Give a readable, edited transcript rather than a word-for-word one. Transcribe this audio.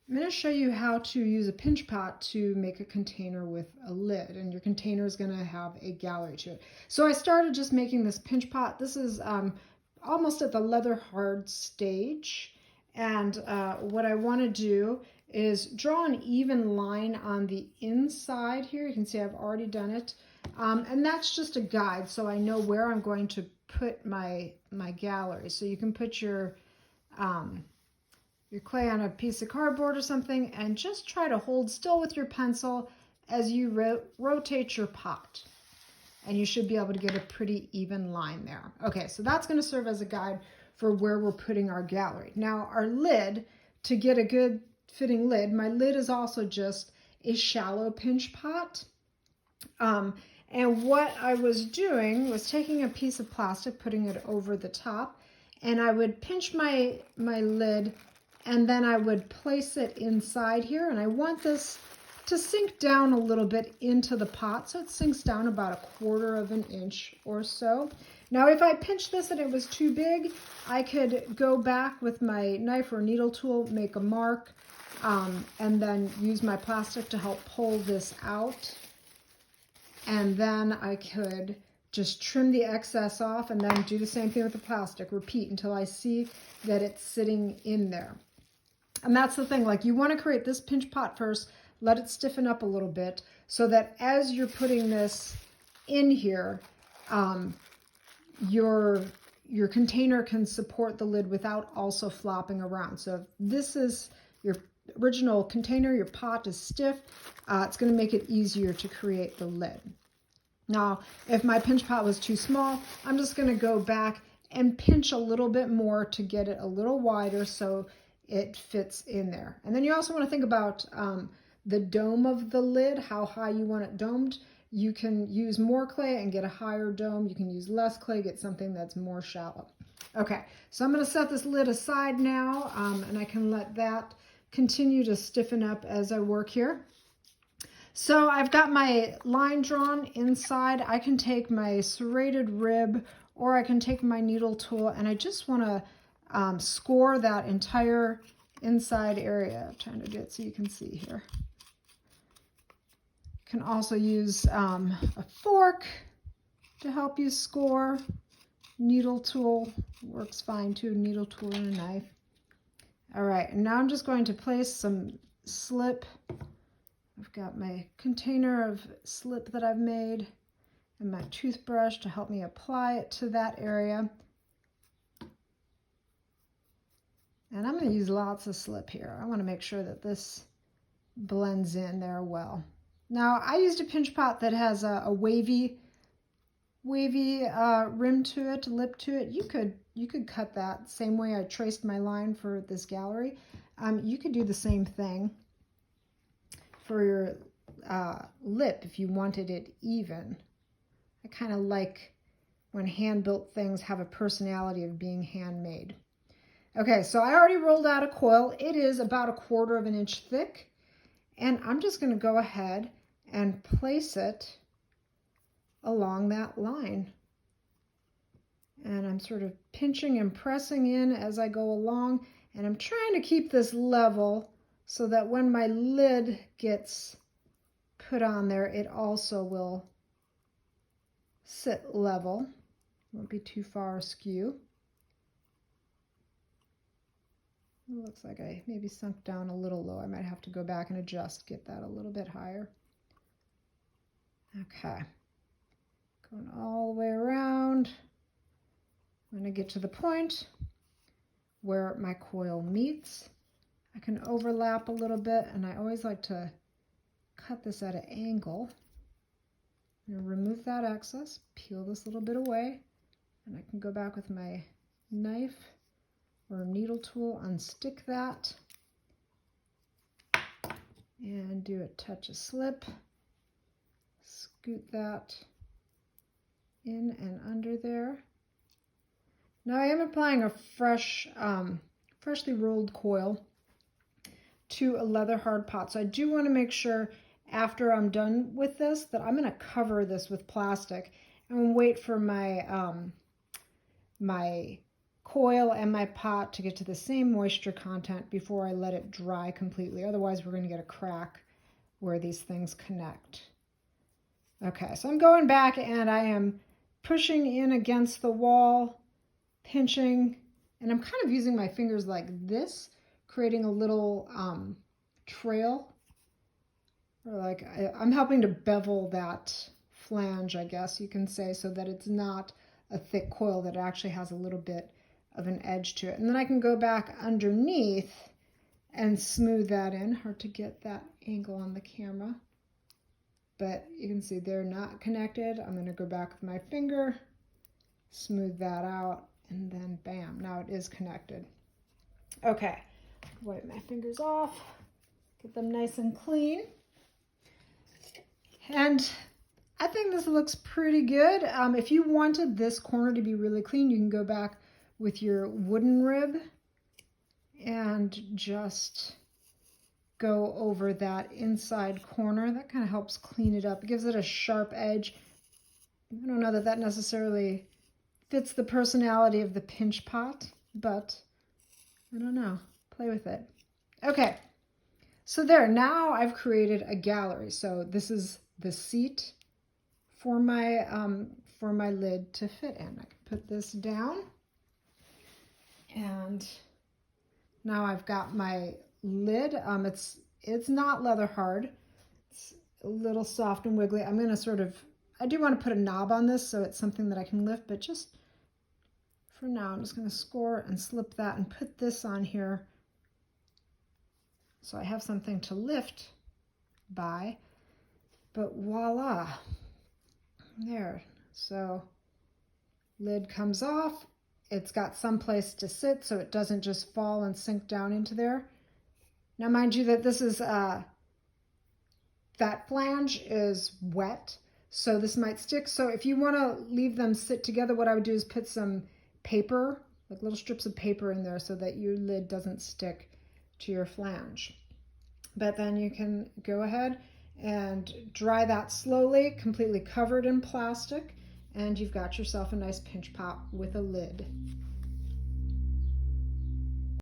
I'm going to show you how to use a pinch pot to make a container with a lid, and your container is going to have a gallery to it. So I started just making this pinch pot. This is almost at the leather hard stage, and what I want to do is draw an even line on the inside here. You can see I've already done it, and that's just a guide so I know where I'm going to put my gallery. So you can put your clay on a piece of cardboard or something and just try to hold still with your pencil as you rotate your pot. And you should be able to get a pretty even line there. Okay, so that's going to serve as a guide for where we're putting our gallery. Now our lid, to get a good fitting lid, my lid is also just a shallow pinch pot. And what I was doing was taking a piece of plastic, putting it over the top, and I would pinch my lid, and then I would place it inside here, and I want this to sink down a little bit into the pot, so it sinks down about 1/4 of an inch or so. Now if I pinched this and it was too big, I could go back with my knife or needle tool, make a mark, and then use my plastic to help pull this out. And then I could just trim the excess off and then do the same thing with the plastic. Repeat until I see that it's sitting in there. And that's the thing, like you want to create this pinch pot first, let it stiffen up a little bit so that as you're putting this in here, your container can support the lid without also flopping around. So if this is your original container, your pot is stiff, it's going to make it easier to create the lid. Now, if my pinch pot was too small, I'm just going to go back and pinch a little bit more to get it a little wider so it fits in there. And then you also want to think about the dome of the lid, how high you want it domed. You can use more clay and get a higher dome. You can use less clay, get something that's more shallow. Okay, so I'm going to set this lid aside now, and I can let that continue to stiffen up as I work here. So I've got my line drawn inside. I can take my serrated rib or I can take my needle tool, and I just want to score that entire inside area. I'm trying to do it so you can see here. You can also use a fork to help you score. Needle tool works fine too, needle tool and a knife. All right, and now I'm just going to place some slip. I've got my container of slip that I've made and my toothbrush to help me apply it to that area. And I'm going to use lots of slip here. I want to make sure that this blends in there well. Now I used a pinch pot that has a wavy rim to it, lip to it. You could cut that same way I traced my line for this gallery. You could do the same thing for your lip if you wanted it even. I kind of like when hand-built things have a personality of being handmade. Okay, so I already rolled out a coil. It is about 1/4 of an inch thick, and I'm just going to go ahead and place it along that line. And I'm sort of pinching and pressing in as I go along, and I'm trying to keep this level so that when my lid gets put on there, it also will sit level. Won't be too far askew. It looks like I maybe sunk down a little low. I might have to go back and adjust, get that a little bit higher. Okay, going all the way around. I'm going to get to the point where my coil meets. I can overlap a little bit, and I always like to cut this at an angle. I'm going to remove that excess, peel this little bit away, and I can go back with my knife or needle tool, unstick that, and do a touch of slip. Scoot that in and under there. Now I am applying a freshly rolled coil to a leather hard pot. So I do want to make sure after I'm done with this that I'm going to cover this with plastic and wait for my my coil and my pot to get to the same moisture content before I let it dry completely. Otherwise, we're going to get a crack where these things connect. Okay, so I'm going back and I am pushing in against the wall, pinching, and I'm kind of using my fingers like this, creating a little trail. Or like I'm helping to bevel that flange, I guess you can say, so that it's not a thick coil, that it actually has a little bit of an edge to it. And then I can go back underneath and smooth that in. Hard to get that angle on the camera, but you can see they're not connected. I'm going to go back with my finger, smooth that out, and then bam, now it is connected. Okay, wipe my fingers off, get them nice and clean. And I think this looks pretty good. If you wanted this corner to be really clean, you can go back with your wooden rib and just go over that inside corner. That kind of helps clean it up. It gives it a sharp edge. I don't know that that necessarily fits the personality of the pinch pot, but I don't know. Play with it. Okay, so there, now I've created a gallery. So this is the seat for my lid to fit in. I can put this down, and now I've got my lid. It's not leather hard. It's a little soft and wiggly. I'm gonna I do want to put a knob on this so it's something that I can lift, but just for now, I'm just gonna score and slip that and put this on here so I have something to lift by. But voila, there. So lid comes off. It's got some place to sit so it doesn't just fall and sink down into there. Now, mind you that this is, that flange is wet, so this might stick. So if you want to leave them sit together, what I would do is put some paper, like little strips of paper in there so that your lid doesn't stick to your flange. But then you can go ahead and dry that slowly, completely covered in plastic, and you've got yourself a nice pinch pot with a lid.